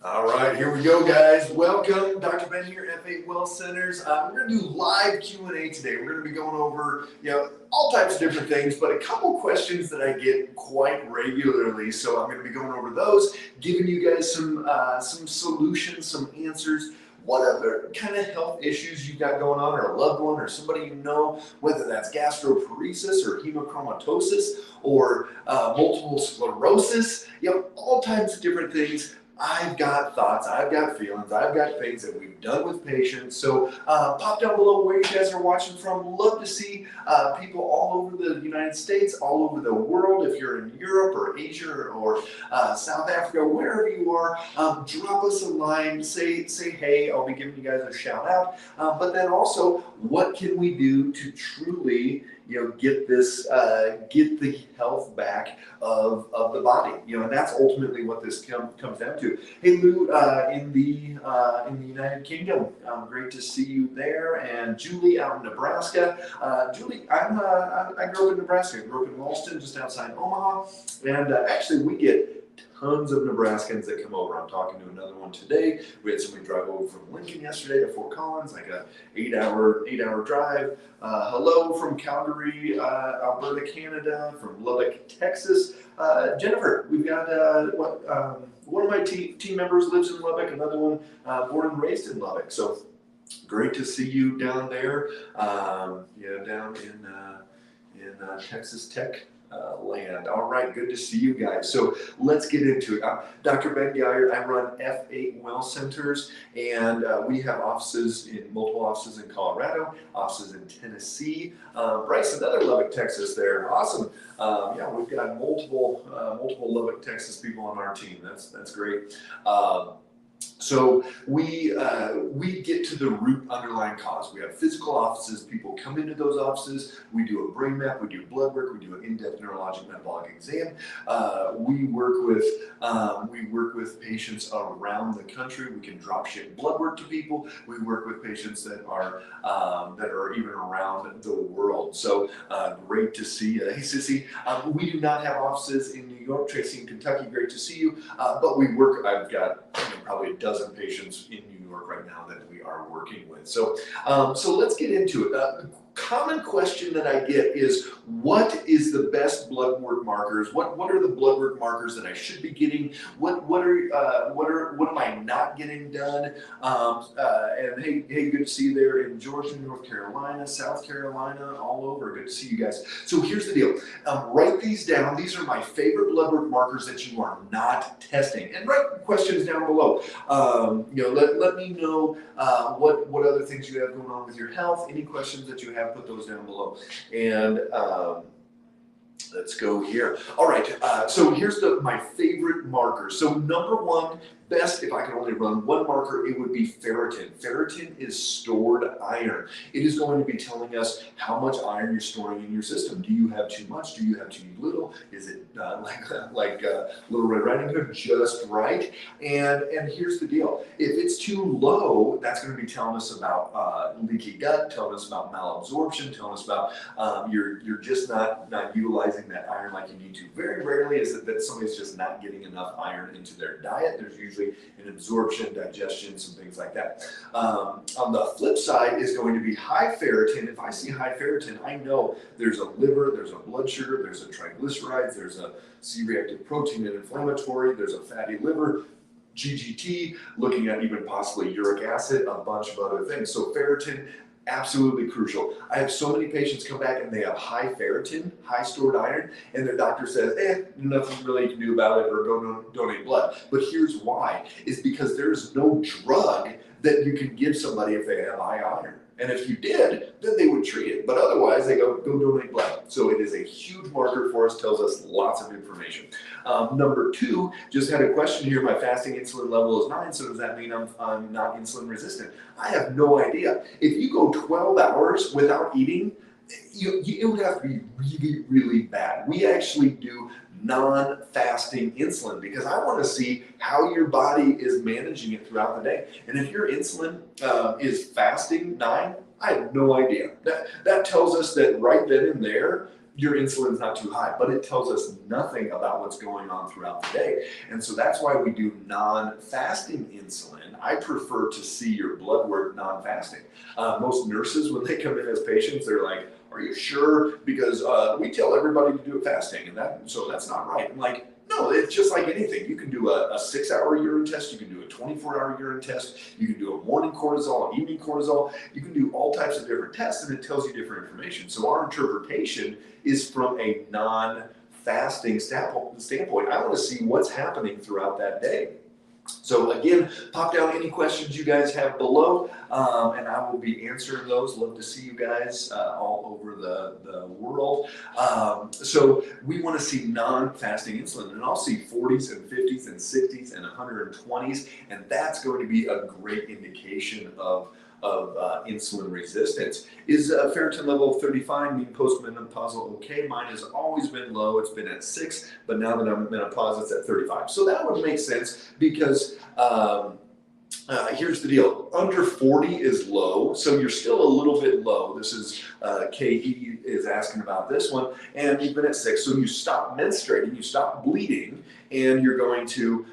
All right, here we go, guys. Welcome, Dr. Ben here, F8 Well Centers. We're going to do live Q&A today. We're going to be going over, all types of different things, but a couple questions that I get quite regularly. So I'm going to be going over those, giving you guys some solutions, some answers. What other kind of health issues you've got going on, or a loved one, or somebody you know, whether that's gastroparesis or hemochromatosis or multiple sclerosis, all types of different things. I've got thoughts, I've got feelings, I've got things that we've done with patients. So pop down below where you guys are watching from. Love to see people all over the United States, all over the world. If you're in Europe or Asia or South Africa, wherever you are, drop us a line, say hey. I'll be giving you guys a shout out. But then also, what can we do to truly get the health back of the body, and that's ultimately what this comes down to. Hey Lou, in the United Kingdom, great to see you there, and Julie out in Nebraska. Julie, I grew up in Nebraska. I grew up in Ralston, just outside Omaha, and actually we get tons of Nebraskans that come over. I'm talking to another one today. We had somebody drive over from Lincoln yesterday to Fort Collins, like a 8-hour drive. Hello from Calgary, Alberta, Canada, from Lubbock, Texas. Jennifer, we've got one of my team members lives in Lubbock, another one born and raised in Lubbock. So great to see you down there, down in Texas Tech land. All right, good to see you guys. So let's get into it. Dr. Ben Geyer, I run F8 Well Centers, and we have multiple offices in Colorado, offices in Tennessee. Bryce, another Lubbock, Texas there. Awesome. We've got multiple Lubbock, Texas people on our team. That's great. So we get to the root underlying cause. We have physical offices. People come into those offices. We do a brain map. We do blood work. We do an in-depth neurologic metabolic exam. We work with patients around the country. We can drop ship blood work to people. We work with patients that are even around the world. So great to see you. Hey Sissy, we do not have offices in New York. Tracy in Kentucky, great to see you. But we work. I've got probably a dozen patients in New York right now that we are working with. So let's get into it. Common question that I get is, what is the best blood work markers? What are the blood work markers that I should be getting? What am I not getting done? And hey, good to see you there in Georgia, North Carolina, South Carolina, all over. Good to see you guys. So here's the deal. Write these down. These are my favorite blood work markers that you are not testing. And write questions down below. Let me know what other things you have going on with your health. Any questions that you have, put those down below. And let's go here. All right, so here's my favorite marker. So number one, best, if I could only run one marker, it would be ferritin. Ferritin is stored iron. It is going to be telling us how much iron you're storing in your system. Do you have too much? Do you have too little? Is it like Little Red Riding Hood, just right? And here's the deal. If it's too low, that's going to be telling us about leaky gut, telling us about malabsorption, telling us about you're just not utilizing that iron like you need to. Very rarely is it that somebody's just not getting enough iron into their diet. There's usually an absorption, digestion, some things like that. On the flip side is going to be high ferritin. If I see high ferritin, I know there's a liver, there's a blood sugar, there's a triglycerides, there's a C-reactive protein and inflammatory, there's a fatty liver, GGT, looking at even possibly uric acid, a bunch of other things. So ferritin, absolutely crucial. I have so many patients come back and they have high ferritin, high stored iron, and their doctor says, nothing really you can do about it, or go donate blood. But here's why, is because there's no drug that you can give somebody if they have high iron. And if you did, then they would treat it. But otherwise, they go donate blood. So it is a huge marker for us, tells us lots of information. Number two, just had a question here. My fasting insulin level is 9, so does that mean I'm not insulin resistant? I have no idea. If you go 12 hours without eating, it would have to be really, really bad. We actually do non-fasting insulin because I want to see how your body is managing it throughout the day. And if your insulin is fasting 9, I have no idea. That tells us that right then and there, your insulin's not too high, but it tells us nothing about what's going on throughout the day. And so that's why we do non-fasting insulin. I prefer to see your blood work non-fasting. Most nurses, when they come in as patients, they're like, are you sure? Because we tell everybody to do it fasting, and so that's not right. I'm like, no, it's just like anything. You can do a 6-hour urine test. You can do a 24-hour urine test. You can do a morning cortisol, an evening cortisol. You can do all types of different tests, and it tells you different information. So our interpretation is from a non-fasting standpoint. I want to see what's happening throughout that day. So again, pop down any questions you guys have below, and I will be answering those. Love to see you guys all over the world. So we want to see non-fasting insulin, and I'll see 40s and 50s and 60s and 120s, and that's going to be a great indication of insulin resistance. Is ferritin level 35 mean postmenopausal? Okay, mine has always been low. It's been at 6, but now that I'm menopause, it's at 35. So that would make sense because here's the deal. Under 40 is low, so you're still a little bit low. This is KE is asking about this one, and you've been at 6, so you stop menstruating, you stop bleeding, and you're going to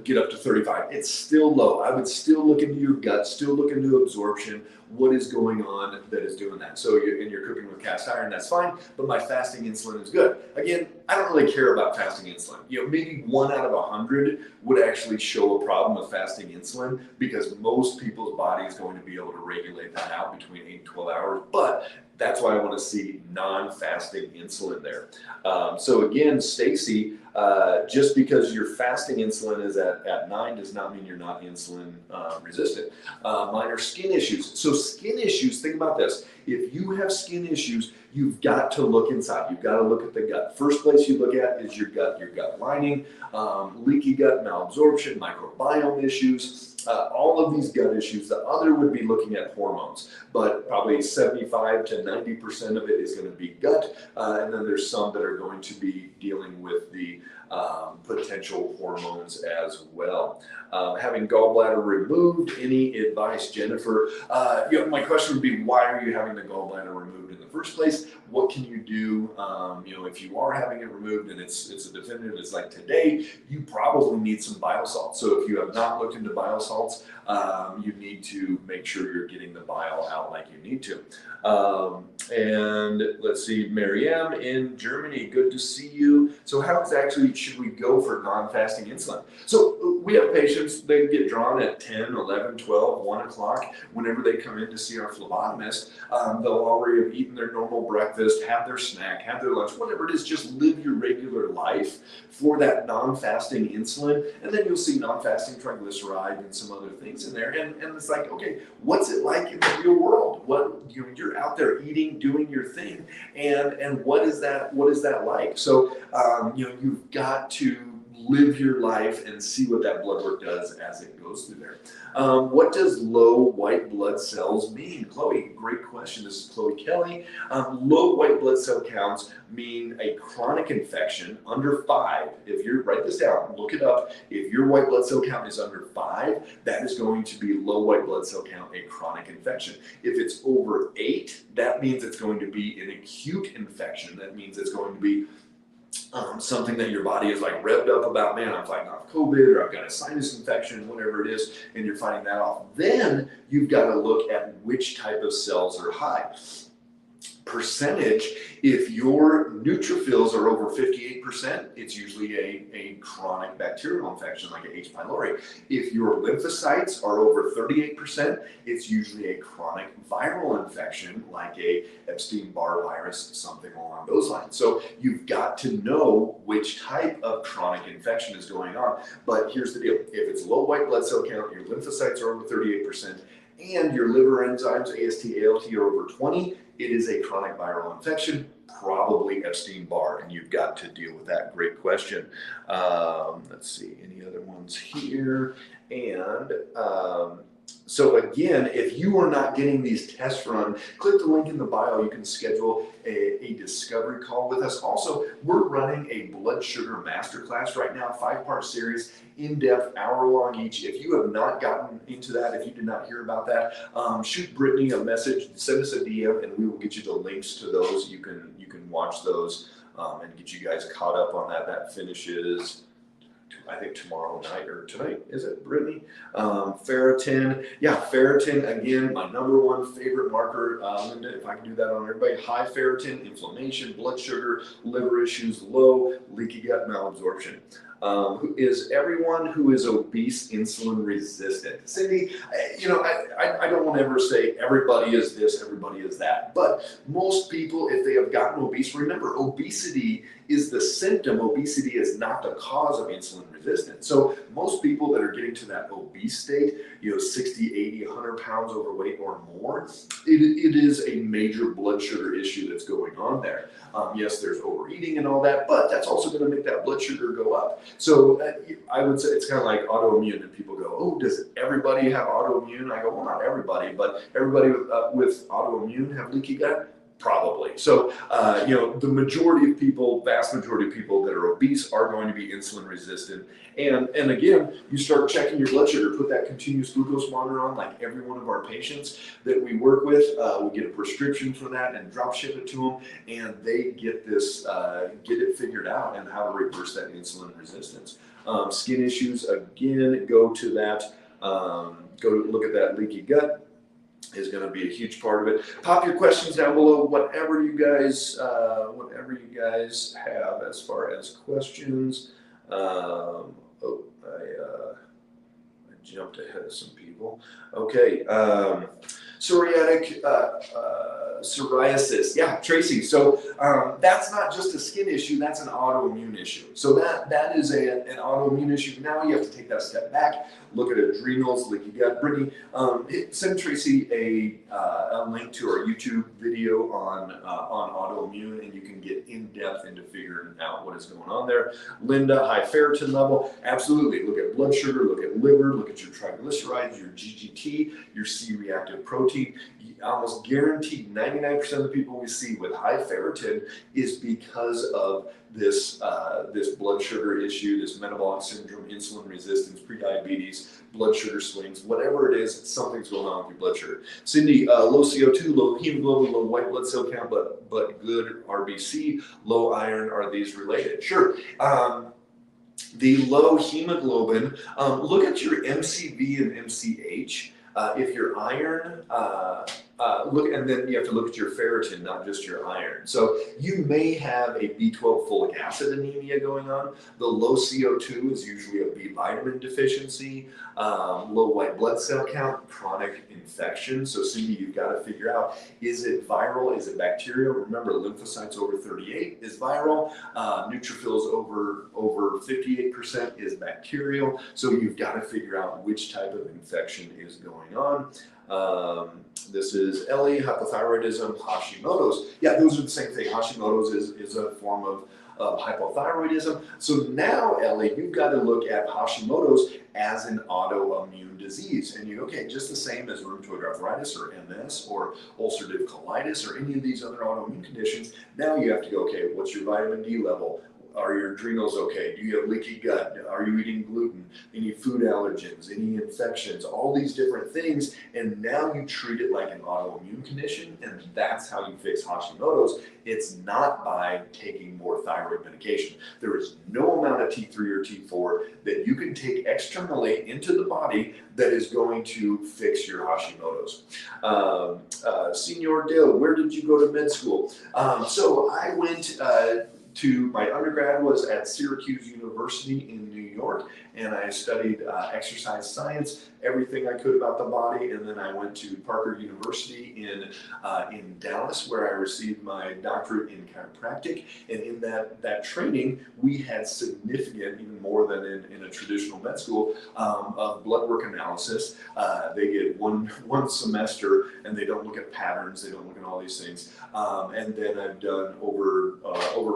get up to 35. It's still low. I would still look into your gut, still look into absorption. What is going on that is doing that? So you're cooking with cast iron, that's fine, but my fasting insulin is good. Again, I don't really care about fasting insulin. Maybe 1 out of 100 would actually show a problem with fasting insulin because most people's body is going to be able to regulate that out between 8 and 12 hours, but that's why I want to see non-fasting insulin there. So again, Stacy, just because your fasting insulin is at 9 does not mean you're not insulin resistant. Mine are skin issues. So skin issues, think about this. If you have skin issues, you've got to look inside. You've got to look at the gut. First place you look at is your gut lining, leaky gut, malabsorption, microbiome issues, all of these gut issues. The other would be looking at hormones, but probably 75 to 90% of it is going to be gut, and then there's some that are going to be dealing with the potential hormones as well. Having gallbladder removed, any advice, Jennifer? My question would be, why are you having the gallbladder removed in the first place? What can you do? If you are having it removed and it's a definitive, it's like today, you probably need some bile salts. So if you have not looked into bile salts, you need to make sure you're getting the bile out like you need to. And let's see, Mariam in Germany, good to see you. So how exactly should we go for non-fasting insulin? So we have patients, they get drawn at 10, 11, 12, 1 o'clock. Whenever they come in to see our phlebotomist, they'll already have eaten their normal breakfast, have their snack, have their lunch, whatever it is, just live your regular life for that non-fasting insulin. And then you'll see non-fasting triglyceride and some other things in there. And it's like, okay, what's it like in the real world? You're out there eating, doing your thing, and what is that like? So you've got to live your life and see what that blood work does as it goes through there. What does low white blood cells mean? Chloe, great question. This is Chloe Kelly. Low white blood cell counts mean a chronic infection under 5. If you write this down, look it up. If your white blood cell count is under 5, that is going to be low white blood cell count, a chronic infection. If it's over 8, that means it's going to be an acute infection. That means it's going to be something that your body is like revved up about, man, I'm fighting off COVID, or I've got a sinus infection, whatever it is, and you're fighting that off. Then you've got to look at which type of cells are high. Percentage, if your neutrophils are over 58%, it's usually a chronic bacterial infection like a H. pylori. If your lymphocytes are over 38%, it's usually a chronic viral infection like a Epstein-Barr virus, something along those lines. So you've got to know which type of chronic infection is going on. But here's the deal. If it's low white blood cell count, your lymphocytes are over 38%, and your liver enzymes, AST, ALT, are over 20, it is a chronic viral infection, probably Epstein-Barr, and you've got to deal with that. Great question. Let's see, any other ones here? And So again, if you are not getting these tests run, click the link in the bio. You can schedule a discovery call with us. Also, we're running a blood sugar masterclass right now, 5-part series, in-depth, hour-long each. If you have not gotten into that, if you did not hear about that, shoot Brittany a message, send us a DM, and we will get you the links to those. You can watch those and get you guys caught up on that. That finishes, I think, tomorrow night or tonight, is it, Brittany? Ferritin, yeah, ferritin, again, my #1 favorite marker, Linda, if I can do that on everybody. High ferritin, inflammation, blood sugar, liver issues, low, leaky gut, malabsorption. Is everyone who is obese insulin resistant? Cindy, I don't want to ever say everybody is this, everybody is that, but most people, if they have gotten obese, remember, obesity is the symptom. Obesity is not the cause of insulin resistance. So most people that are getting to that obese state, 60, 80, 100 pounds overweight or more, it is a major blood sugar issue that's going on there. Yes, there's overeating and all that, but that's also going to make that blood sugar go up. So I would say it's kind of like autoimmune, and people go, oh, does everybody have autoimmune? I go, well, not everybody, but everybody with autoimmune have leaky gut? Probably. So, the majority of people, vast majority of people that are obese are going to be insulin resistant. And again, you start checking your blood sugar, put that continuous glucose monitor on, like every one of our patients that we work with. We get a prescription for that and drop ship it to them, and they get this, get it figured out and how to reverse that insulin resistance. Skin issues, again, go to that, go look at that leaky gut. Is going to be a huge part of it. Pop your questions down below, whatever you guys have as far as questions. I jumped ahead of some people. Okay, psoriatic psoriasis. Yeah, Tracy. So that's not just a skin issue, that's an autoimmune issue. So that is an autoimmune issue. Now you have to take that step back, look at adrenals, leaky gut. Brittany, send Tracy a link to our YouTube video on autoimmune, and you can get in depth into figuring out what is going on there. Linda, high ferritin level. Absolutely. Look at blood sugar, look at liver, look at your triglycerides, your GGT, your C-reactive protein. Almost guaranteed 99% of the people we see with high ferritin is because of this blood sugar issue, this metabolic syndrome, insulin resistance, prediabetes, blood sugar swings, whatever it is, something's going on with your blood sugar. Cindy, low CO2, low hemoglobin, low white blood cell count, but good RBC, low iron, are these related? Sure. The low hemoglobin, look at your MCV and MCH. If your iron, and then you have to look at your ferritin, not just your iron. So you may have a B12 folic acid anemia going on. The low CO2 is usually a B vitamin deficiency. Low white blood cell count, chronic infection. So Cindy, you've got to figure out, is it viral? Is it bacterial? Remember, lymphocytes over 38 is viral. Neutrophils over 58% is bacterial. So you've got to figure out which type of infection is going on. This is Ellie, hypothyroidism, Hashimoto's. Yeah, those are the same thing. Hashimoto's is a form of hypothyroidism. So now, Ellie, you've got to look at Hashimoto's as an autoimmune disease. And okay, just the same as rheumatoid arthritis or MS or ulcerative colitis or any of these other autoimmune conditions. Now you have to go, okay, what's your vitamin D level? Are your adrenals okay? Do you have leaky gut? Are you eating gluten? Any food allergens? Any infections? All these different things. And now you treat it like an autoimmune condition, and that's how you fix Hashimoto's. It's not by taking more thyroid medication. There is no amount of T3 or T4 that you can take externally into the body that is going to fix your Hashimoto's. Senor Dill, where did you go to med school? So I went my undergrad was at Syracuse University in New York, and I studied exercise science, everything I could about the body, and then I went to Parker University in Dallas, where I received my doctorate in chiropractic. And in that training, we had significant, even more than in a traditional med school, of blood work analysis. They get one semester, and they don't look at patterns, they don't look at all these things. And then I've done over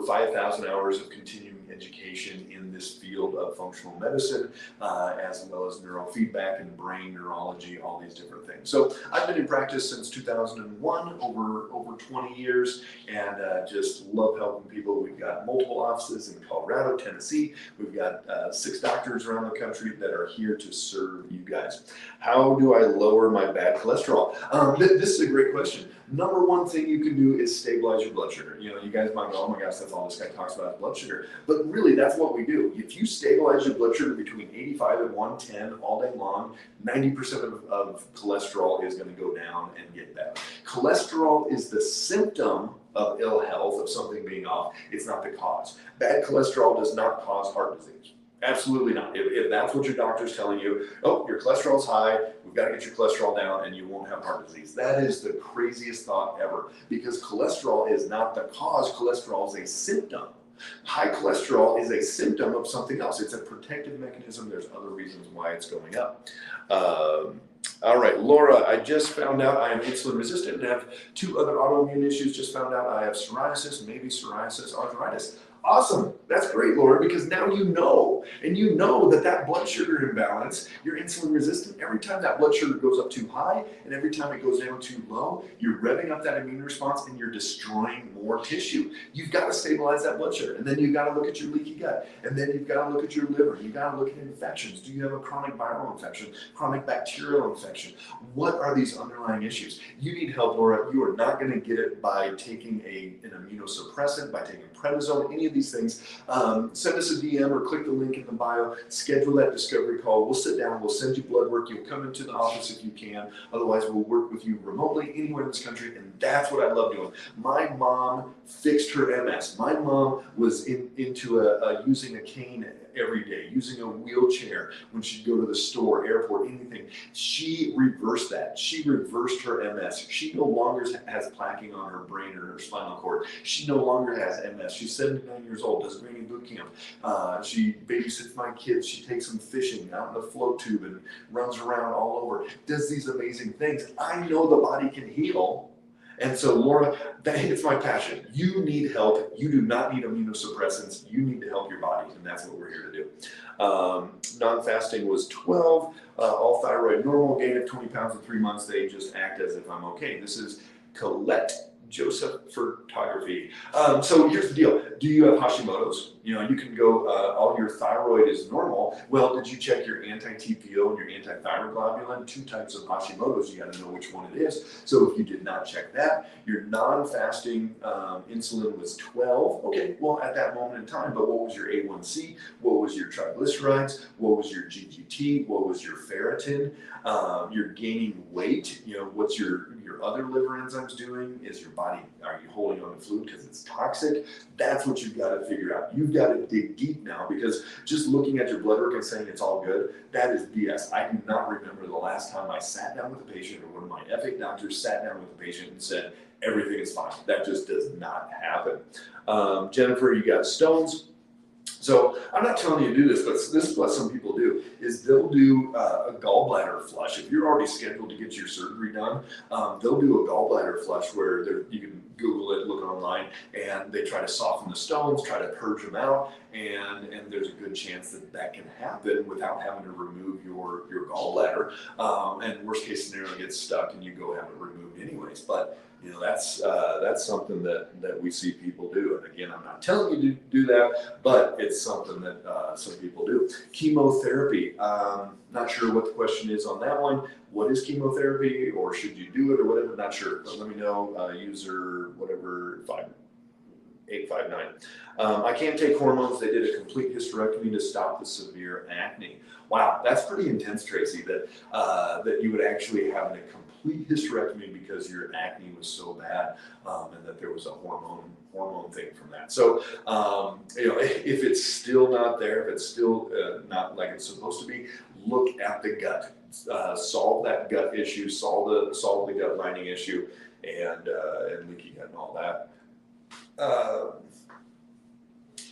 5,000 hours of continuing education in this field of functional medicine, as well as neurofeedback and brain neurology, all these different things. So I've been in practice since 2001, over 20 years, and just love helping people. We've got multiple offices in Colorado, Tennessee. We've got 6 doctors around the country that are here to serve you guys. How do I lower my bad cholesterol? This is a great question. Number one thing you can do is stabilize your blood sugar. You know, you guys might go, oh my gosh, that's all this guy talks about is blood sugar. But really, that's what we do. If you stabilize your blood sugar between 85 and 110 all day long, 90% of cholesterol is going to go down and get better. Cholesterol is the symptom of ill health, of something being off. It's not the cause. Bad cholesterol does not cause heart disease. Absolutely not. If that's what your doctor's telling you, oh, your cholesterol's high, we've got to get your cholesterol down and you won't have heart disease. That is the craziest thought ever, because cholesterol is not the cause. Cholesterol is a symptom. High cholesterol is a symptom of something else. It's a protective mechanism. There's other reasons why it's going up. All right, Laura, I just found out I am insulin resistant and have 2 other autoimmune issues. Just found out I have psoriasis, maybe psoriasis, arthritis. Awesome. That's great, Laura, because now you know, and you know that blood sugar imbalance, you're insulin resistant. Every time that blood sugar goes up too high and every time it goes down too low, you're revving up that immune response and you're destroying more tissue. You've got to stabilize that blood sugar, and then you've got to look at your leaky gut, and then you've got to look at your liver. You've got to look at infections. Do you have a chronic viral infection, chronic bacterial infection? What are these underlying issues? You need help, Laura. You are not going to get it by taking an immunosuppressant, by taking prednisone, any of these things. Send us a DM or click the link in the bio, schedule that discovery call. We'll sit down, we'll send you blood work. You'll come into the office if you can. Otherwise, we'll work with you remotely anywhere in this country, and that's what I love doing. My mom fixed her MS. My mom was into using a cane every day, using a wheelchair when she'd go to the store, airport, anything. She reversed that. She reversed her MS. She no longer has plaquing on her brain or her spinal cord. She no longer has MS. She's 79 years old, does Granny Boot Camp. She babysits my kids. She takes them fishing out in the float tube and runs around all over, does these amazing things. I know the body can heal. And so, Laura, it's my passion. You need help. You do not need immunosuppressants. You need to help your body, and that's what we're here to do. Non-fasting was 12. All thyroid normal. Gain of 20 pounds in 3 months. They just act as if I'm okay. This is Colette Joseph Photography. So here's the deal. Do you have Hashimoto's? You know, you can go, all your thyroid is normal. Well, did you check your anti-TPO and your anti-thyroglobulin? 2 types of Hashimoto's. You got to know which one it is. So if you did not check that, your non-fasting insulin was 12. Okay, well, at that moment in time, but what was your A1C? What was your triglycerides? What was your GGT? What was your ferritin? You're gaining weight. You know, what's your other liver enzymes doing? Is your body, are you holding on to fluid because it's toxic? That's what you've got to figure out. You've got to dig deep now, because just looking at your blood work and saying it's all good, that is BS. I do not remember the last time I sat down with a patient, or one of my F8 doctors sat down with a patient and said, everything is fine. That just does not happen. Jennifer, you got stones. So I'm not telling you to do this, but this is what some people do, is they'll do a gallbladder flush. If you're already scheduled to get your surgery done, they'll do a gallbladder flush where you can Google it, look online, and they try to soften the stones, try to purge them out, and there's a good chance that can happen without having to remove your gallbladder. And worst case scenario, it gets stuck and you go have it removed anyways. But you know, that's something that we see people do. And again, I'm not telling you to do that, but it's something that some people do. Chemotherapy. Not sure what the question is on that one. What is chemotherapy, or should you do it, or whatever? Not sure. But let me know. User whatever 859. I can't take hormones. They did a complete hysterectomy to stop the severe acne. Wow, that's pretty intense, Tracy. That you would actually have a complete hysterectomy because your acne was so bad, and that there was a hormone thing from that. So, you know, if it's still not there, if it's still not like it's supposed to be, look at the gut. Solve that gut issue. Solve the gut lining issue, and leaky gut and all that.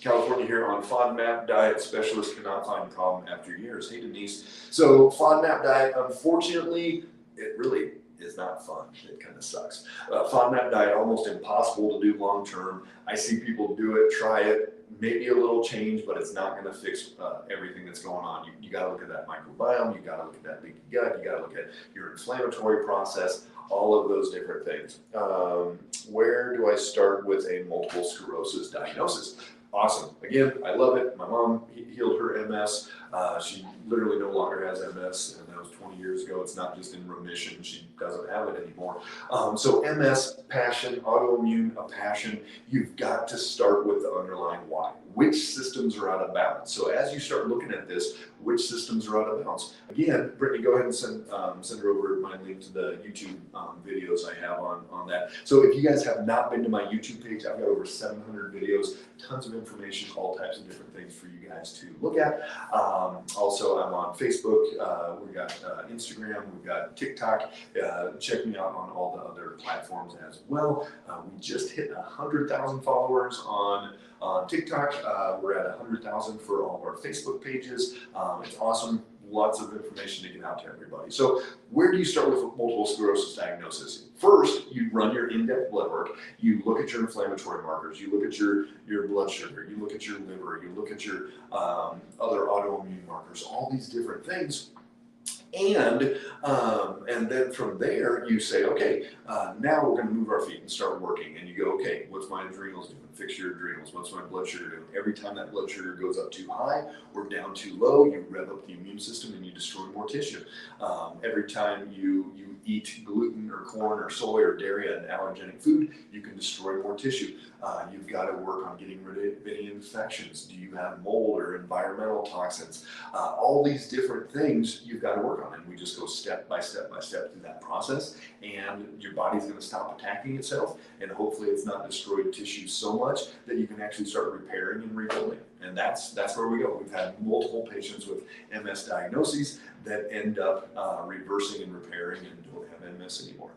California here on FODMAP diet. Specialist cannot find problem after years. Hey, Denise. So FODMAP diet, unfortunately, it really is not fun. It kind of sucks. FODMAP diet, almost impossible to do long term. I see people do it, try it, maybe a little change, but it's not going to fix everything that's going on. You got to look at that microbiome, you got to look at that leaky gut, you got to look at your inflammatory process, all of those different things. Where do I start with a multiple sclerosis diagnosis? Awesome. Again, I love it. My mom healed her MS. She literally no longer has MS, and that was 20 years ago. It's not just in remission. She doesn't have it anymore. So MS, passion, autoimmune, a passion. You've got to start with the underlying why. Which systems are out of balance? So as you start looking at this, which systems are out of balance? Again, Brittany, go ahead and send her over my link to the YouTube videos I have on that. So if you guys have not been to my YouTube page, I've got over 700 videos, tons of information, all types of different things for you guys to look at. Also, I'm on Facebook, we've got Instagram, we've got TikTok. Check me out on all the other platforms as well. We just hit 100,000 followers on TikTok. We're at 100,000 for all of our Facebook pages. It's awesome. Lots of information to get out to everybody. So where do you start with multiple sclerosis diagnosis? First, you run your in-depth blood work. You look at your inflammatory markers. You look at your blood sugar. You look at your liver. You look at your other autoimmune markers. All these different things. And then from there, you say, okay, now we're going to move our feet and start working. And you go, okay, what's my adrenals doing? Fix your adrenals. What's my blood sugar doing? Every time that blood sugar goes up too high or down too low, you rev up the immune system and you destroy more tissue. Every time you eat gluten or corn or soy or dairy, an allergenic food, you can destroy more tissue. You've got to work on getting rid of any infections. Do you have mold or environmental toxins? All these different things you've got to work on, and we just go step by step by step through that process, and your body's going to stop attacking itself, and hopefully it's not destroyed tissue so much that you can actually start repairing and rebuilding. And that's where we go. We've had multiple patients with MS diagnoses that end up reversing and repairing and don't have MS anymore.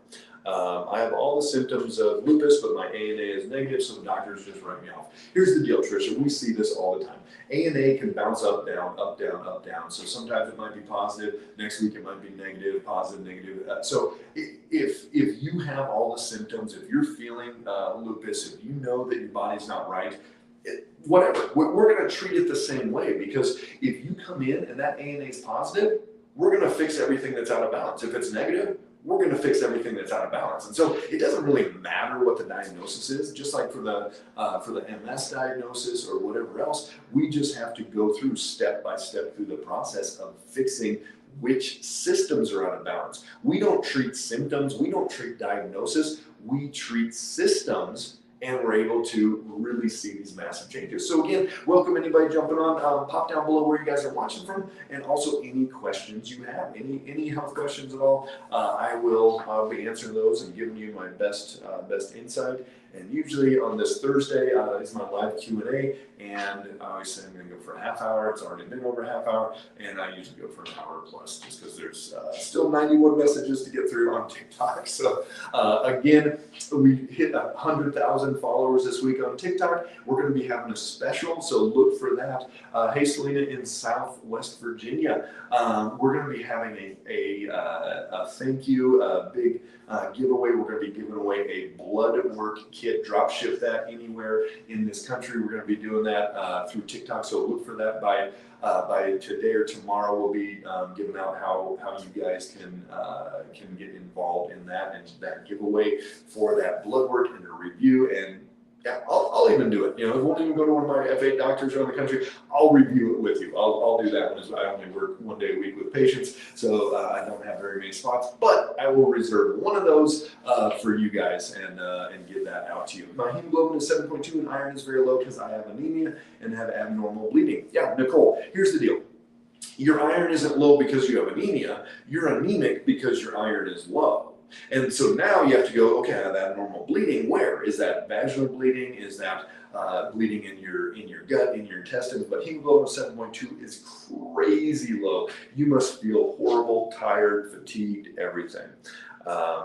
I have all the symptoms of lupus, but my ANA is negative, so the doctors just write me off. Here's the deal, Tricia. We see this all the time. ANA can bounce up, down, up, down, up, down. So sometimes it might be positive. Next week it might be negative, positive, negative. So if you have all the symptoms, if you're feeling lupus, if you know that your body's not right, whatever, we're going to treat it the same way, because if you come in and that ANA is positive, we're going to fix everything that's out of balance. If it's negative, we're going to fix everything that's out of balance. And so it doesn't really matter what the diagnosis is, just like for the MS diagnosis or whatever else, we just have to go through step by step through the process of fixing which systems are out of balance. We don't treat symptoms, we don't treat diagnosis, we treat systems, and we're able to really see these massive changes. So again, welcome anybody jumping on. Pop down below where you guys are watching from, and also any questions you have, any health questions at all. I'll be answering those and giving you my best insight. And usually on this Thursday is my live Q&A, and I always say I'm going to go for a half hour. It's already been over a half hour, and I usually go for an hour plus, just because there's still 91 messages to get through on TikTok. So again, we hit 100,000 followers this week on TikTok. We're going to be having a special, so look for that. Hey, Selena in Southwest Virginia, we're going to be having a thank you, a big giveaway. We're going to be giving away a blood work kit. Drop ship that anywhere in this country. We're going to be doing that through TikTok, so look for that by today or tomorrow. We'll be giving out how you guys can get involved in that and that giveaway for that blood work and a review. And yeah, I'll even do it. It won't even go to one of my F8 doctors around the country. I'll review it with you. I'll do that one. I only work 1 day a week with patients, so I don't have very many spots. But I will reserve one of those for you guys and give that out to you. My hemoglobin is 7.2 and iron is very low because I have anemia and have abnormal bleeding. Yeah, Nicole, here's the deal. Your iron isn't low because you have anemia. You're anemic because your iron is low. And so now you have to go, okay, I have abnormal bleeding. Where? Is that vaginal bleeding? Is that bleeding in your gut, in your intestines? But hemoglobin 7.2 is crazy low. You must feel horrible, tired, fatigued, everything.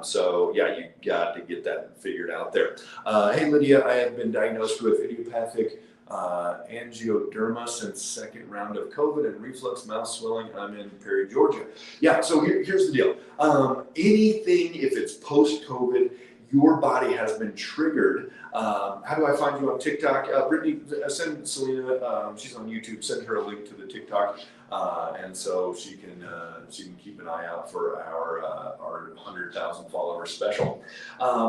So yeah, you got to get that figured out there. Hey, Lydia, I have been diagnosed with idiopathic angioderma since second round of COVID and reflux mouth swelling. I'm in Perry, Georgia. Yeah, so here's the deal. Anything, if it's post-COVID, your body has been triggered. How do I find you on TikTok? Brittany, send Selena, she's on YouTube, send her a link to the TikTok. And so she can keep an eye out for our 100,000 follower special.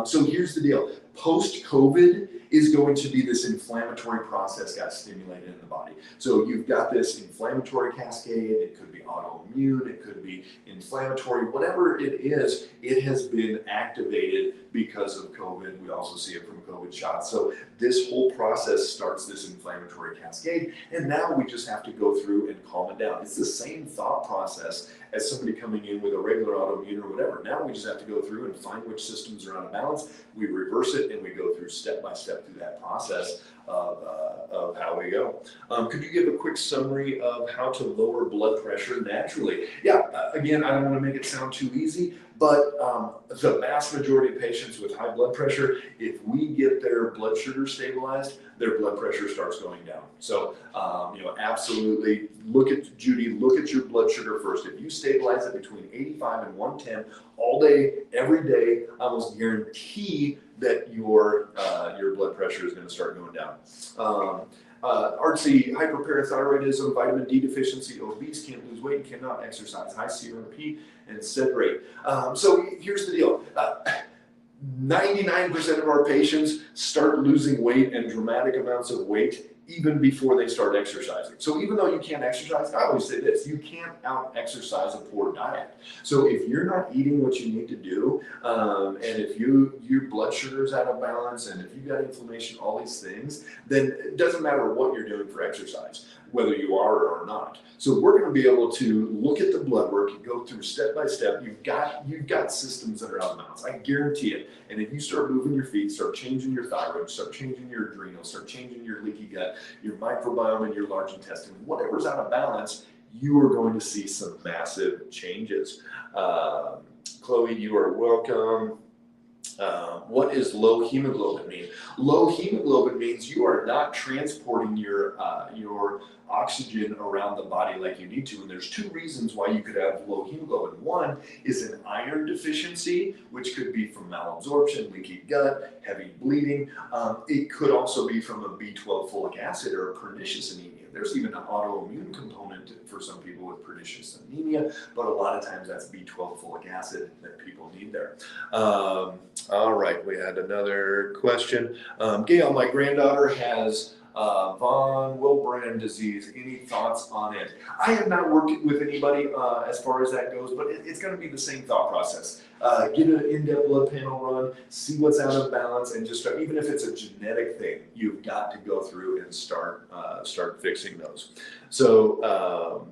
So here's the deal. Post-COVID is going to be this inflammatory process got stimulated in the body. So you've got this inflammatory cascade. It could be autoimmune. It could be inflammatory. Whatever it is, it has been activated because of COVID. We also see it from COVID shots. So this whole process starts this inflammatory cascade, and now we just have to go through and calm it down. It's the same thought process as somebody coming in with a regular autoimmune or whatever. Now we just have to go through and find which systems are out of balance. We reverse it, and we go through step by step through that process of how we go. Could you give a quick summary of how to lower blood pressure naturally? Yeah, again, I don't want to make it sound too easy, but the vast majority of patients with high blood pressure, if we get their blood sugar stabilized, their blood pressure starts going down. So, absolutely look at your blood sugar first. If you stabilize it between 85 and 110 all day, every day, I almost guarantee that your blood pressure is going to start going down. Artsy, hyperparathyroidism, vitamin D deficiency, obese, can't lose weight, cannot exercise, high CRP and sed rate. So here's the deal. 99% of our patients start losing weight and dramatic amounts of weight even before they start exercising. So even though you can't exercise, I always say this, you can't out-exercise a poor diet. So if you're not eating what you need to do, and if your blood sugar is out of balance, and if you've got inflammation, all these things, then it doesn't matter what you're doing for exercise, whether you are or not. So we're going to be able to look at the blood work and go through step by step. You've got systems that are out of balance. I guarantee it. And if you start moving your feet, start changing your thyroid, start changing your adrenals, start changing your leaky gut, your microbiome and your large intestine, whatever's out of balance, you are going to see some massive changes. Chloe, you are welcome. What does low hemoglobin mean? Low hemoglobin means you are not transporting your oxygen around the body like you need to. And there's two reasons why you could have low hemoglobin. One is an iron deficiency, which could be from malabsorption, leaky gut, heavy bleeding. It could also be from a B12 folic acid or a pernicious anemia. There's even an autoimmune component for some people with pernicious anemia, but a lot of times that's B12 folic acid that people need there. All right, we had another question. Gail, my granddaughter has von Willebrand disease. Any thoughts on it? I have not worked with anybody as far as that goes, but it's going to be the same thought process. Get an in-depth blood panel run, see what's out of balance, and just start. Even if it's a genetic thing, you've got to go through and start fixing those. So,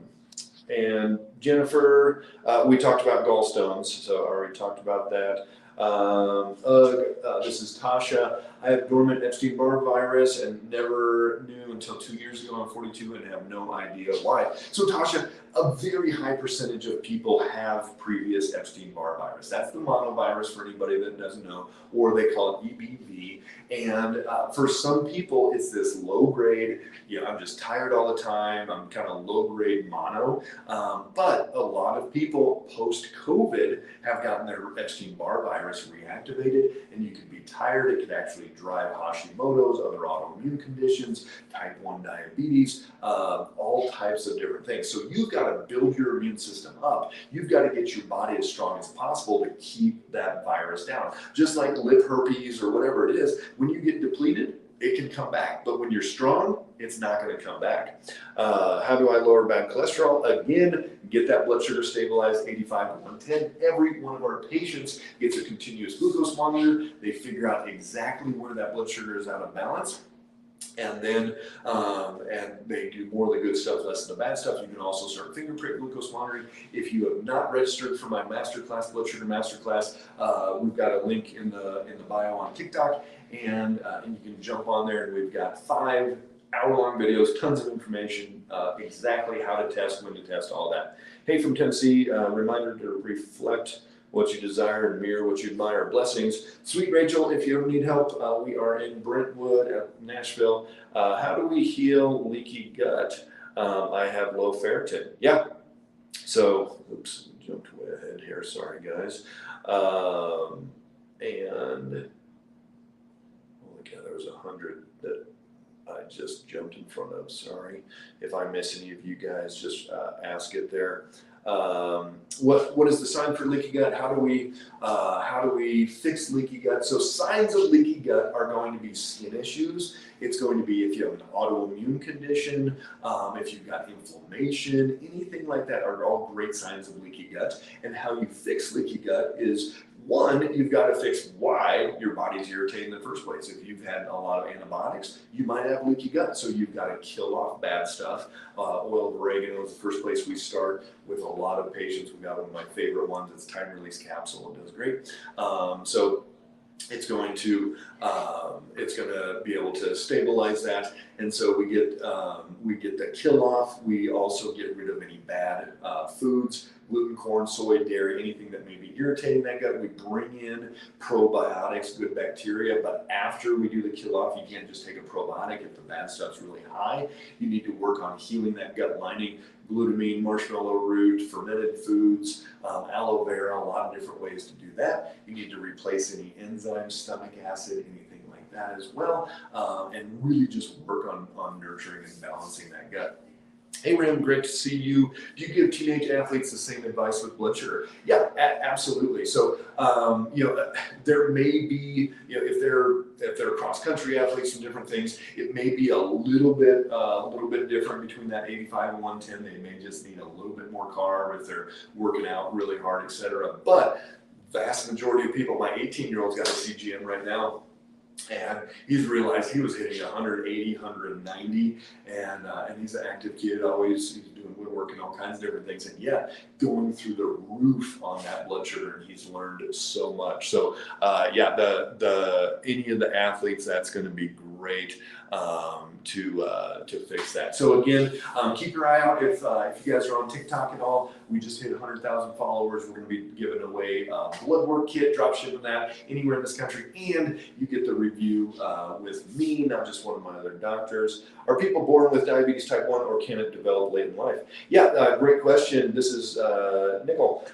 and Jennifer, we talked about gallstones, so I already talked about that. This is Tasha. I have dormant Epstein-Barr virus and never knew until 2 years ago. I'm 42 and have no idea why. So Tasha, a very high percentage of people have previous Epstein-Barr virus. That's the monovirus for anybody that doesn't know, or they call it EBV. And for some people, it's this low grade, I'm just tired all the time. I'm kind of low grade mono. But a lot of people post-COVID have gotten their Epstein-Barr virus reactivated, and you can be tired. It can actually drive Hashimoto's, other autoimmune conditions, type 1 diabetes, all types of different things. So you've got to build your immune system up. You've got to get your body as strong as possible to keep that virus down. Just like lip herpes or whatever it is, when you get depleted, it can come back. But when you're strong, it's not going to come back. How do I lower bad cholesterol? Again, get that blood sugar stabilized, 85 to 110. Every one of our patients gets a continuous glucose monitor. They figure out exactly where that blood sugar is out of balance. And then and they do more of the good stuff, less of the bad stuff. You can also start finger prick glucose monitoring. If you have not registered for my masterclass, blood sugar masterclass, we've got a link in the bio on TikTok, and you can jump on there. And we've got 5 hour-long videos, tons of information, exactly how to test, when to test, all that. Hey, from Tennessee, reminder to reflect what you desire and mirror what you admire. Blessings. Sweet Rachel, if you ever need help, we are in Brentwood at Nashville. How do we heal leaky gut? I have low ferritin. Yeah. So, oops, jumped way ahead here. Sorry, guys. And holy cow, there was 100 that I just jumped in front of. Sorry. If I miss any of you guys, just ask it there. What is the sign for leaky gut? How do we fix leaky gut? So signs of leaky gut are going to be skin issues. It's going to be if you have an autoimmune condition, if you've got inflammation, anything like that are all great signs of leaky gut. And how you fix leaky gut is, one, you've got to fix why your body's irritated in the first place. If you've had a lot of antibiotics, you might have leaky gut. So you've got to kill off bad stuff. Oil of oregano is the first place we start with a lot of patients. We've got one of my favorite ones. It's time release capsule. It does great. So it's going to be able to stabilize that, and so we get the kill off. We also get rid of any bad foods, gluten, corn, soy, dairy, anything that may be irritating that gut. We bring in probiotics, good bacteria, but after we do the kill off, you can't just take a probiotic if the bad stuff's really high. You need to work on healing that gut lining. Glutamine, marshmallow root, fermented foods, aloe vera, a lot of different ways to do that. You need to replace any enzymes, stomach acid, anything like that as well, and really just work on nurturing and balancing that gut. Hey Ram, great to see you. Do you give teenage athletes the same advice with blood sugar? Yeah, absolutely. So, there may be, if they're cross country athletes and different things, it may be a little bit different between that 85 and 110. They may just need a little bit more carb if they're working out really hard, etc. But vast majority of people, my 18-year-old's got a CGM right now. And he's realized he was hitting 180, 190, and he's an active kid. Always he's doing woodwork and all kinds of different things, and yet going through the roof on that blood sugar. And he's learned so much. So the any of the athletes, that's going to be great to fix that. So again, keep your eye out if you guys are on TikTok at all. We just hit 100,000 followers. We're going to be giving away a blood work kit, drop shipping that anywhere in this country, and you get the review with me, not just one of my other doctors. Are people born with diabetes type 1, or can it develop late in life? Yeah, great question. This is Nickel.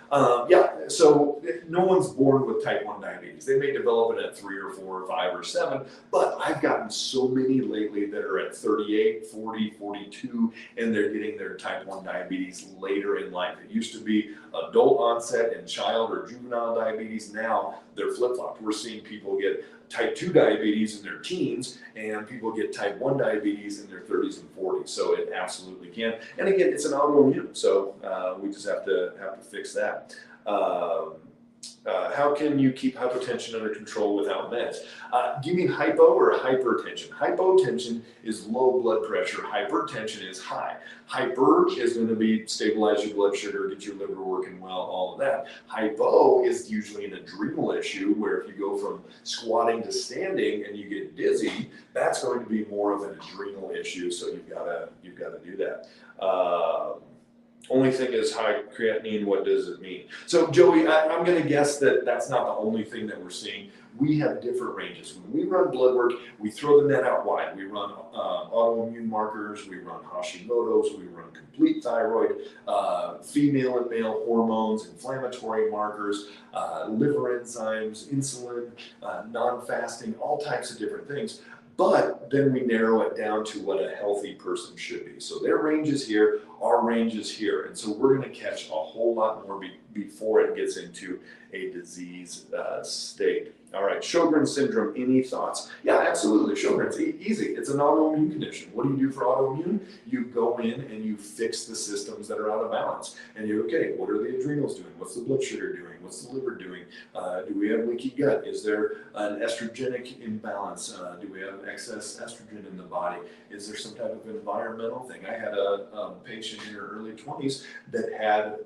So no one's born with type 1 diabetes. They may develop it at 3 or 4 or 5 or 7, but I've gotten so many lately that are at 38, 40, 42, and they're getting their type 1 diabetes later in life. It used to be adult onset and child or juvenile diabetes. Now they're flip-flopped. We're seeing people get type 2 diabetes in their teens, and people get type 1 diabetes in their 30s and 40s. So it absolutely can. And again, it's an autoimmune, so we just have to fix that. How can you keep hypotension under control without meds? Do you mean hypo or hypertension? Hypotension is low blood pressure. Hypertension is high. Hyper is going to be stabilize your blood sugar, get your liver working well, all of that. Hypo is usually an adrenal issue, where if you go from squatting to standing and you get dizzy, that's going to be more of an adrenal issue. So you've got to do that. Only thing is high creatinine. What does it mean? So Joey, I'm going to guess that that's not the only thing that we're seeing. We have different ranges. When we run blood work, we throw the net out wide. We run autoimmune markers, we run Hashimoto's, we run complete thyroid, female and male hormones, inflammatory markers, liver enzymes, insulin, non-fasting, all types of different things. But then we narrow it down to what a healthy person should be. So their range is here, our range is here. And so we're going to catch a whole lot more before it gets into a disease state. All right, Sjogren's syndrome, any thoughts? Yeah, absolutely. Sjogren's easy. It's an autoimmune condition. What do you do for autoimmune? You go in and you fix the systems that are out of balance. And you're, okay, what are the adrenals doing? What's the blood sugar doing? What's the liver doing? Do we have leaky gut? Is there an estrogenic imbalance? Do we have excess estrogen in the body? Is there some type of environmental thing? I had a patient in her early 20s that had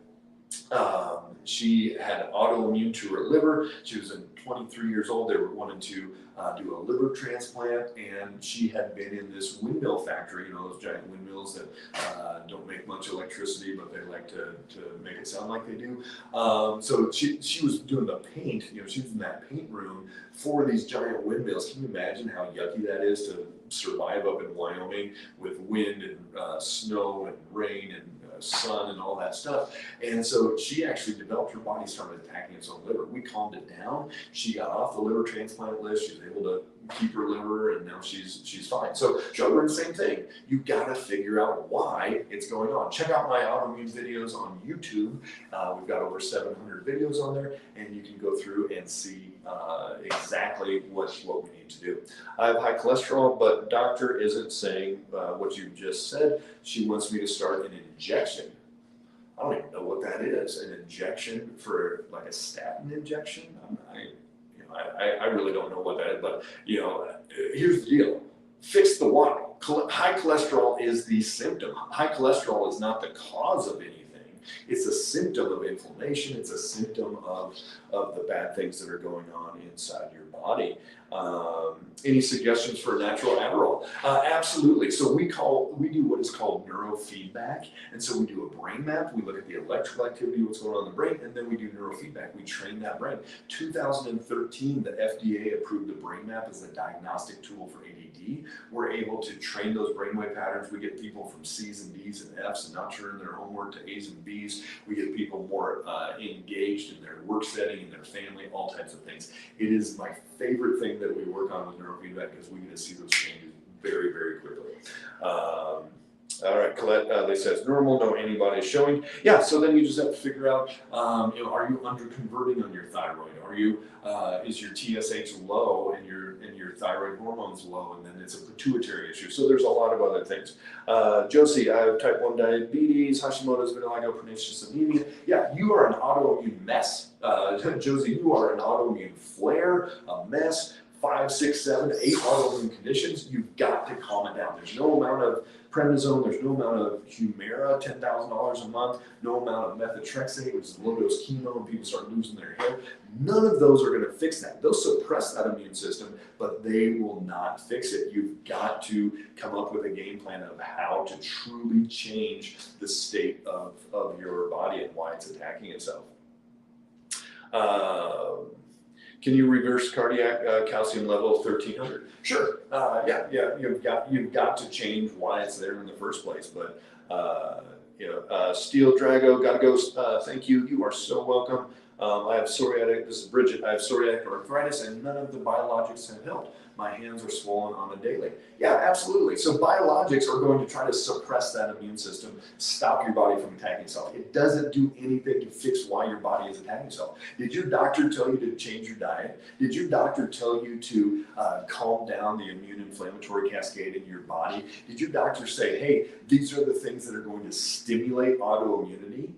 She had autoimmune to her liver. She was 23 years old. They were wanting to do a liver transplant, and she had been in this windmill factory, you know, those giant windmills that don't make much electricity, but they like to make it sound like they do. So she was doing the paint, you know, she was in that paint room for these giant windmills. Can you imagine how yucky that is to survive up in Wyoming with wind and snow and rain and sun and all that stuff? And so she actually developed, her body started attacking its own liver. We calmed it down. She got off the liver transplant list. She was able to keep her liver, and now she's fine. So Joe, the same thing. You got to figure out why it's going on. Check out my autoimmune videos on YouTube. We've got over 700 videos on there, and you can go through and see exactly what we need to do. I have high cholesterol, but doctor isn't saying what you just said. She wants me to start an injection. I don't even know what that is. An injection for like a statin injection? I really don't know what that is, but you know, here's the deal. Fix the why. High cholesterol is the symptom. High cholesterol is not the cause of anything. It's a symptom of inflammation. It's a symptom of the bad things that are going on inside your body. Any suggestions for natural Adderall? Absolutely. So we do what is called neurofeedback. And so we do a brain map. We look at the electrical activity, what's going on in the brain, and then we do neurofeedback. We train that brain. 2013, the FDA approved the brain map as a diagnostic tool for ADD. We're able to train those brainwave patterns. We get people from C's and D's and F's and not turning their homework to A's and B's. We get people more engaged in their work setting, in their family, all types of things. It is my favorite thing that we work on with neurofeedback because we get to see those changes very, very quickly. All right, Colette, they says normal, no antibodies showing. Yeah, so then you just have to figure out, you know, are you under converting on your thyroid? Are you, is your TSH low and your thyroid hormones low, and then it's a pituitary issue. So there's a lot of other things. Josie, I have type 1 diabetes, Hashimoto's, vitiligo, pernicious anemia. Yeah, you are an autoimmune mess. Josie, you are an autoimmune flare, a mess. 5, 6, 7, 8 autoimmune conditions. You've got to calm it down. There's no amount of prednisone, there's no amount of Humira, $10,000 a month, no amount of methotrexate, which is low-dose chemo, and people start losing their hair. None of those are going to fix that. They'll suppress that immune system, but they will not fix it. You've got to come up with a game plan of how to truly change the state of your body and why it's attacking itself. Can you reverse cardiac calcium level 1300? Sure. Yeah. You've got to change why it's there in the first place. But Steel Drago, gotta go. Thank you. You are so welcome. I have psoriatic. This is Bridget. I have psoriatic arthritis, and none of the biologics have helped. My hands are swollen on a daily. Yeah, absolutely. So biologics are going to try to suppress that immune system, stop your body from attacking itself. It doesn't do anything to fix why your body is attacking itself. Did your doctor tell you to change your diet? Did your doctor tell you to calm down the immune inflammatory cascade in your body? Did your doctor say, hey, these are the things that are going to stimulate autoimmunity?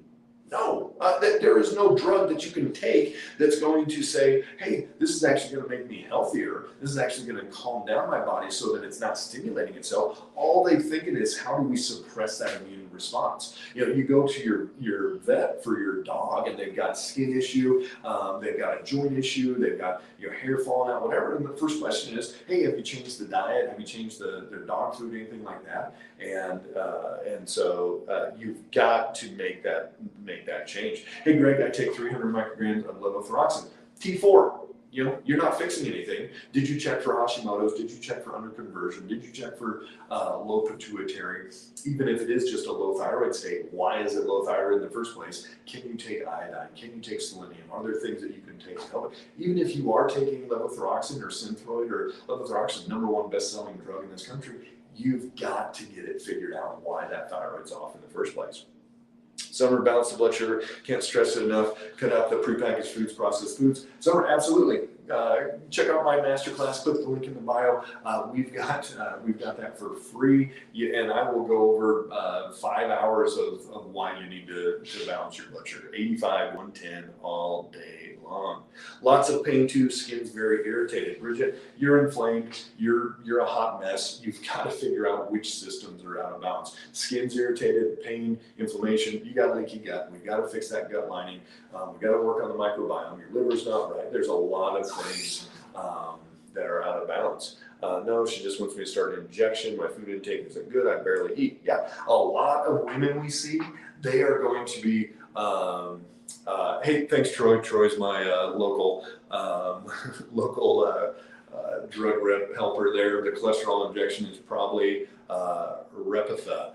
No, there is no drug that you can take that's going to say, hey, this is actually going to make me healthier. This is actually going to calm down my body so that it's not stimulating itself. All they think it is, how do we suppress that immune response? You know, you go to your vet for your dog and they've got skin issue, they've got a joint issue, they've got your hair falling out, whatever. And the first question is, hey, have you changed the diet? Have you changed their dog food, anything like that? And so you've got to make that change. Hey, Greg, I take 300 micrograms of levothyroxine. T4, you know, you're not fixing anything. Did you check for Hashimoto's? Did you check for underconversion? Did you check for low pituitary? Even if it is just a low thyroid state, why is it low thyroid in the first place? Can you take iodine? Can you take selenium? Are there things that you can take to help it? Even if you are taking levothyroxine or Synthroid, or levothyroxine, #1 best-selling drug in this country, you've got to get it figured out why that thyroid's off in the first place. Summer, balance the blood sugar, can't stress it enough, cut out the prepackaged foods, processed foods. Summer, absolutely. Check out my masterclass, click the link in the bio. We've got that for free, and I will go over 5 hours of why you need to balance your blood sugar. 85, 110 all day long. Lots of pain too, skin's very irritated. Bridget, you're inflamed, you're a hot mess. You've got to figure out which systems are out of balance. Skin's irritated, pain, inflammation, you got leaky gut. We've got to fix that gut lining. We've got to work on the microbiome. Your liver's not right. There's a lot of things that are out of balance. No, she just wants me to start an injection. My food intake isn't good. I barely eat. Yeah, a lot of women we see, they are going to be, hey, thanks, Troy. Troy's my local drug rep helper there. The cholesterol injection is probably Repatha.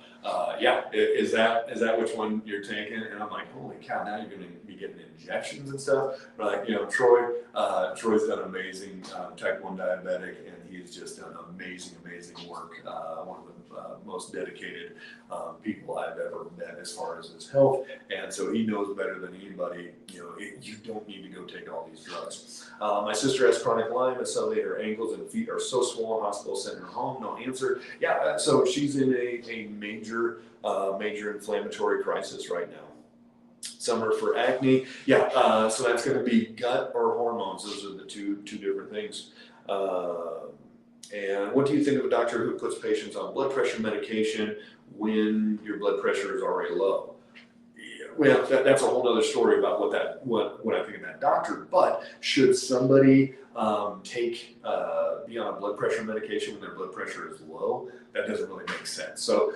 Yeah, is that which one you're taking? And I'm like, holy cow, now you're going to be getting injections and stuff. But like, you know, Troy's done amazing, type 1 diabetic, and he's just done amazing work. One of the most dedicated people I've ever met as far as his health. And so he knows better than anybody, you know, you don't need to go take all these drugs. My sister has chronic Lyme, and suddenly her ankles and feet are so swollen, hospital sent her home, no answer. Yeah, so she's in a major inflammatory crisis right now. Some are for acne. Yeah, so that's going to be gut or hormones. Those are the two different things. And what do you think of a doctor who puts patients on blood pressure medication when your blood pressure is already low? Well, that's a whole other story about what I think of that doctor. But should somebody be on a blood pressure medication when their blood pressure is low? That doesn't really make sense. So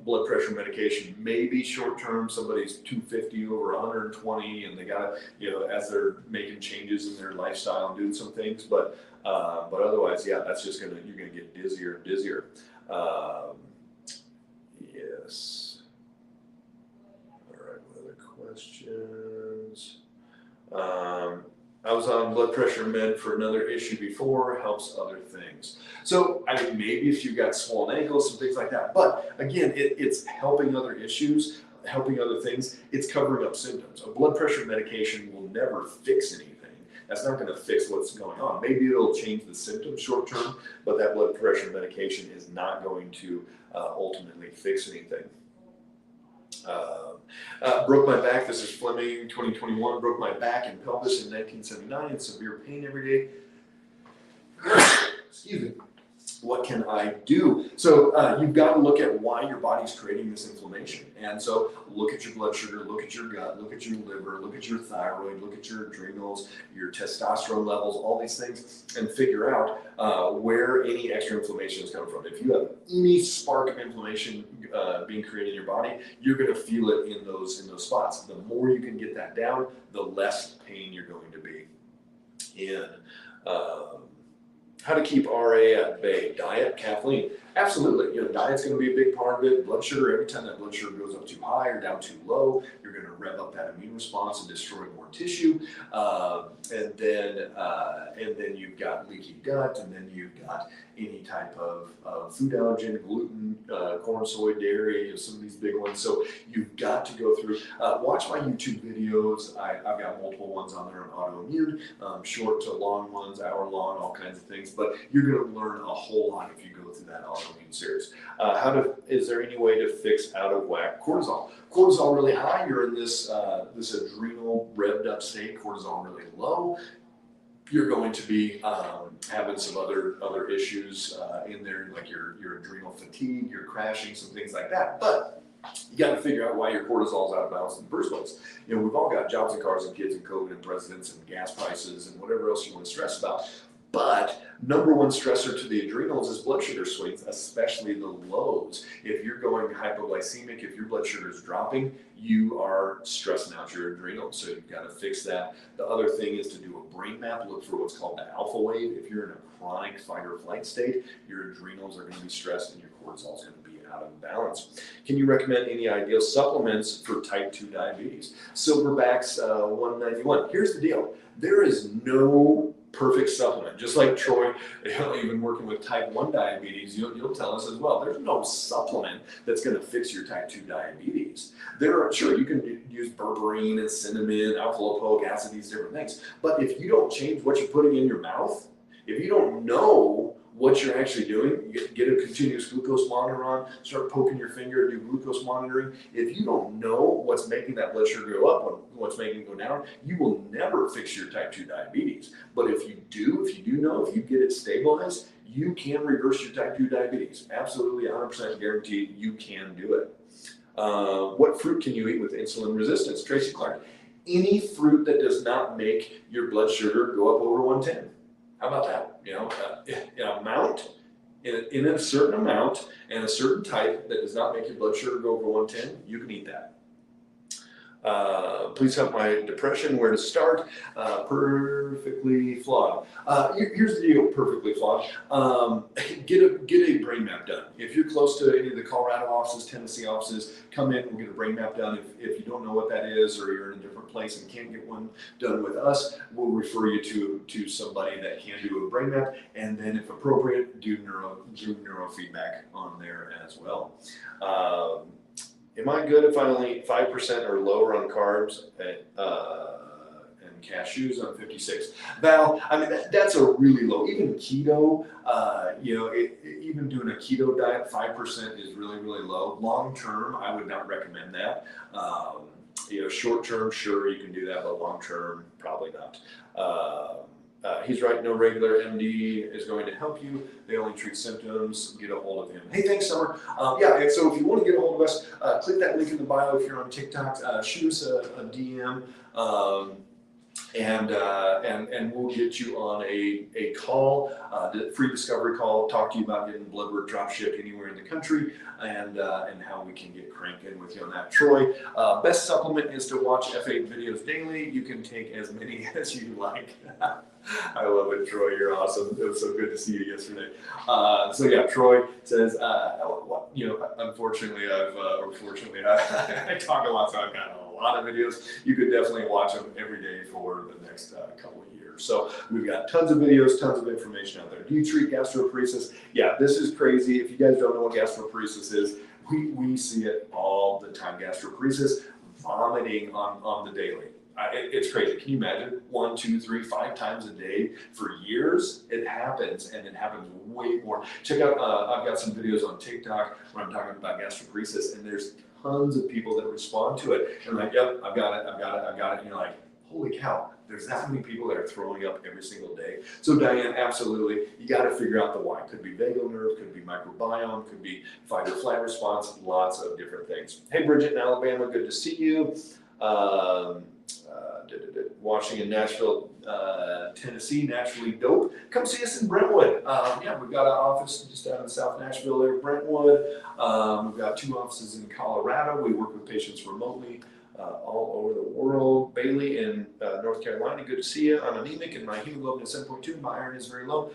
blood pressure medication may be short term. Somebody's 250 over 120, and they got, you know, as they're making changes in their lifestyle and doing some things. But otherwise, yeah, that's just you're gonna get dizzier and dizzier. Yes. Questions. I was on blood pressure med for another issue before, helps other things. So, I mean, maybe if you've got swollen ankles and things like that, but again, it's helping other issues, helping other things, it's covering up symptoms. A blood pressure medication will never fix anything. That's not going to fix what's going on. Maybe it'll change the symptoms short term, but that blood pressure medication is not going to ultimately fix anything. Broke my back. This is Fleming, 2021. Broke my back and pelvis in 1979 and severe pain every day. Excuse me. What can I do? So you've got to look at why your body's creating this inflammation. And so look at your blood sugar, look at your gut, look at your liver, look at your thyroid, look at your adrenals, your testosterone levels, all these things, and figure out where any extra inflammation is coming from. If you have any spark of inflammation being created in your body, you're going to feel it in those spots. The more you can get that down, the less pain you're going to be in. How to keep RA at bay? Diet, caffeine. Absolutely. You know, diet's going to be a big part of it. Blood sugar, every time that blood sugar goes up too high or down too low, you're going to rev up that immune response and destroy more tissue. And then you've got leaky gut, and then you've got any type of food allergen, gluten, corn, soy, dairy, you know, some of these big ones. So you've got to go through, watch my YouTube videos. I've got multiple ones on there on autoimmune, short to long ones, hour long, all kinds of things. But you're going to learn a whole lot if you go through that autoimmune series. Is there any way to fix out of whack cortisol? Cortisol really high, you're in this adrenal revved up state. Cortisol really low, you're going to be having some other issues in there, like your adrenal fatigue, you're crashing, some things like that. But you got to figure out why your cortisol is out of balance in the first place. You know, we've all got jobs and cars and kids and COVID and presidents and gas prices and whatever else you want to stress about. But number one stressor to the adrenals is blood sugar swings, especially the lows. If you're going hypoglycemic, if your blood sugar is dropping, you are stressing out your adrenals. So you've got to fix that. The other thing is to do a brain map, look for what's called the alpha wave. If you're in a chronic fight or flight state, your adrenals are going to be stressed and your cortisol is going to be out of balance. Can you recommend any ideal supplements for type 2 diabetes? Silverbacks 191. Here's the deal. There is no perfect supplement. Just like Troy, even working with type 1 diabetes, you'll tell us as well, there's no supplement that's going to fix your type 2 diabetes. Sure, you can use berberine and cinnamon, alpha-lipoic acid, these different things. But if you don't change what you're putting in your mouth, if you don't know what you're actually doing. You get a continuous glucose monitor on, start poking your finger, do glucose monitoring. If you don't know what's making that blood sugar go up, what's making it go down, you will never fix your type 2 diabetes. But if you do know, if you get it stabilized, you can reverse your type 2 diabetes. Absolutely 100% guaranteed you can do it. What fruit can you eat with insulin resistance? Tracy Clark. Any fruit that does not make your blood sugar go up over 110. How about that? In a certain amount and a certain type that does not make your blood sugar go over 110, you can eat that. Please help my depression. Where to start? Perfectly flawed. Here's the deal. Perfectly flawed. Get a brain map done. If you're close to any of the Colorado offices, Tennessee offices, come in. We'll get a brain map done. If you don't know what that is, or you're in a different place and can't get one done with us, we'll refer you to somebody that can do a brain map, and then, if appropriate, do neurofeedback on there as well. Am I good if I only eat 5% or lower on carbs and cashews on 56? Val, I mean, that's a really low. Even keto, even doing a keto diet, 5% is really, really low. Long term, I would not recommend that. Short term, sure, you can do that, but long term, probably not. He's right, no regular MD is going to help you. They only treat symptoms. Get a hold of him. Hey, thanks, Summer. And so if you want to get a hold of us, click that link in the bio. If you're on TikTok, shoot us a DM, and we'll get you on a call, free discovery call, talk to you about getting blood work drop shipped anywhere in the country, and how we can get cranking with you on that. Troy, best supplement is to watch F8 videos daily. You can take as many as you like. I love it, Troy. You're awesome. It was so good to see you yesterday. Troy says, unfortunately, I talk a lot, so I've got a lot of videos. You could definitely watch them every day for the next couple of years. So we've got tons of videos, tons of information out there. Do you treat gastroparesis? Yeah, this is crazy. If you guys don't know what gastroparesis is, we see it all the time. Gastroparesis, vomiting on the daily. It's crazy. Can you imagine 1, 2, 3, 5 times a day for years? It happens, and it happens way more. Check out, I've got some videos on TikTok where I'm talking about gastroparesis, and there's tons of people that respond to it. And like, yep, I've got it. And you're like, holy cow, there's that many people that are throwing up every single day. So Diane, absolutely, you got to figure out the why. Could be vagal nerve, could be microbiome, could be fight or flight response, lots of different things. Hey, Bridget in Alabama, good to see you. Washington, Nashville, Tennessee, naturally dope. Come see us in Brentwood. We've got an office just down in South Nashville there, Brentwood. We've got 2 offices in Colorado. We work with patients remotely all over the world. Bailey in North Carolina, good to see you. I'm anemic and my hemoglobin is 7.2. My iron is very low.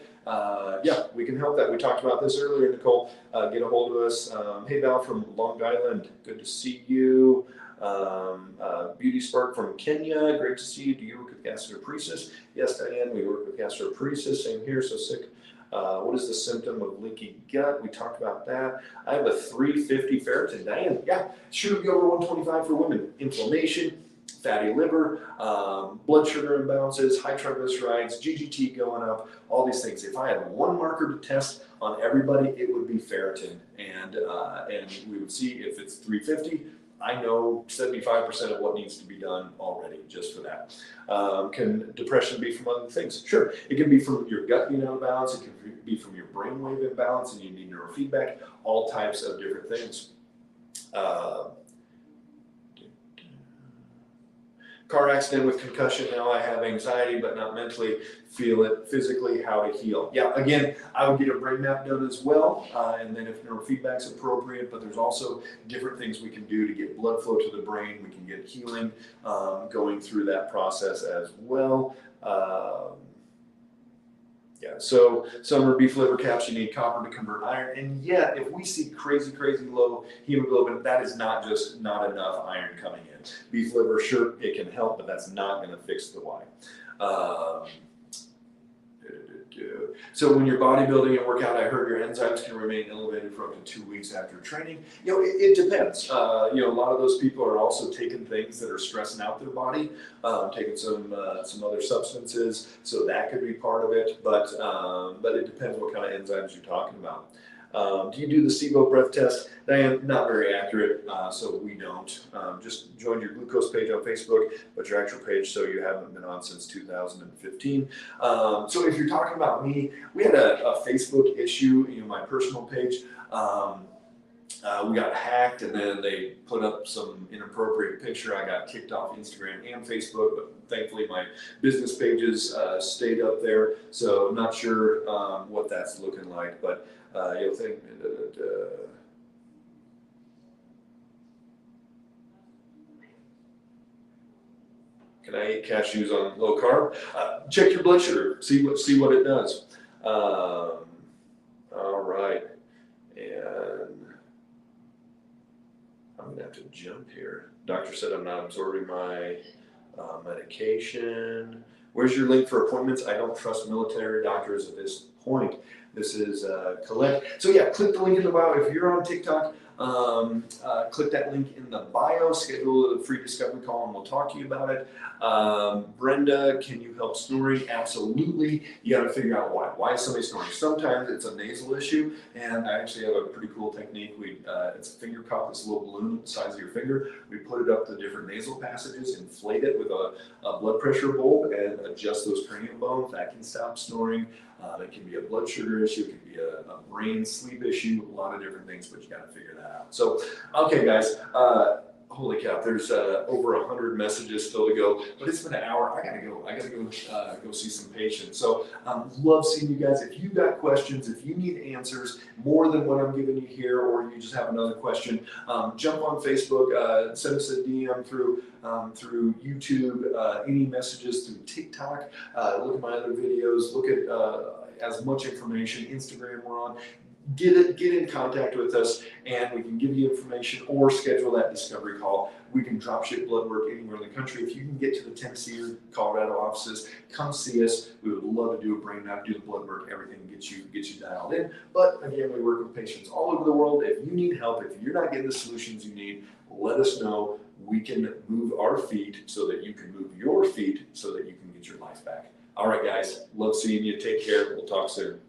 We can help that. We talked about this earlier, Nicole. Get a hold of us. Hey, Val from Long Island, good to see you. Beauty Spark from Kenya, great to see you. Do you work with gastroparesis? Yes, Diane, we work with gastroparesis. Same here, so sick. What is the symptom of leaky gut? We talked about that. I have a 350 ferritin. Diane, should be over 125 for women. Inflammation, fatty liver, blood sugar imbalances, high triglycerides, GGT going up, all these things. If I had one marker to test on everybody, it would be ferritin. And we would see if it's 350, I know 75% of what needs to be done already just for that. Can depression be from other things? Sure. It can be from your gut being out of balance. It can be from your brainwave imbalance and you need neurofeedback, all types of different things. Car accident with concussion. Now I have anxiety, but not mentally. Feel it physically. How to heal? Yeah, again, I would get a brain map done as well, and then if neurofeedback's appropriate. But there's also different things we can do to get blood flow to the brain. We can get healing going through that process as well. So summer beef liver caps, you need copper to convert iron. And yet, if we see crazy low hemoglobin, that is not enough iron coming in. Beef liver, sure, it can help, but that's not going to fix the why. So when you're bodybuilding and workout, I heard your enzymes can remain elevated for up to 2 weeks after training. It depends. A lot of those people are also taking things that are stressing out their body, taking some other substances, so that could be part of it. But it depends what kind of enzymes you're talking about. Do you do the SIBO breath test? Diane, not very accurate, so we don't. Just join your glucose page on Facebook, but your actual page, so you haven't been on since 2015. So if you're talking about me, we had a Facebook issue, my personal page. We got hacked, and then they put up some inappropriate picture. I got kicked off Instagram and Facebook, but thankfully my business pages stayed up there. So I'm not sure what that's looking like, but you'll think. Can I eat cashews on low carb? Check your blood sugar. See what it does. All right, and I'm gonna have to jump here. Doctor said I'm not absorbing my medication. Where's your link for appointments? I don't trust military doctors at this point. This is Colette. So yeah, click the link in the bio. If you're on TikTok, click that link in the bio, schedule a free discovery call, and we'll talk to you about it. Brenda, can you help snoring? Absolutely. You got to figure out why. Why is somebody snoring? Sometimes it's a nasal issue, and I actually have a pretty cool technique. It's a finger cup, this little balloon the size of your finger. We put it up the different nasal passages, inflate it with a blood pressure bulb, and adjust those cranial bones. That can stop snoring. It can be a blood sugar issue, it can be a brain sleep issue, a lot of different things, but you got to figure that out. So, okay, guys, holy cow, there's over 100 messages still to go, but it's been an hour. I gotta go see some patients. So, love seeing you guys. If you got questions, if you need answers more than what I'm giving you here, or you just have another question, jump on Facebook, send us a DM through YouTube, any messages through TikTok, look at my other videos, look at as much information. Instagram we're on. Get in contact with us, and we can give you information or schedule that discovery call. We can drop ship blood work anywhere in the country. If you can get to the Tennessee or Colorado offices, come see us. We would love to do a brain map, do the blood work, everything, get you dialed in. But again, we work with patients all over the world. If you need help, if you're not getting the solutions you need, let us know. We can move our feet so that you can move your feet so that you can get your life back. All right, guys. Love seeing you. Take care. We'll talk soon.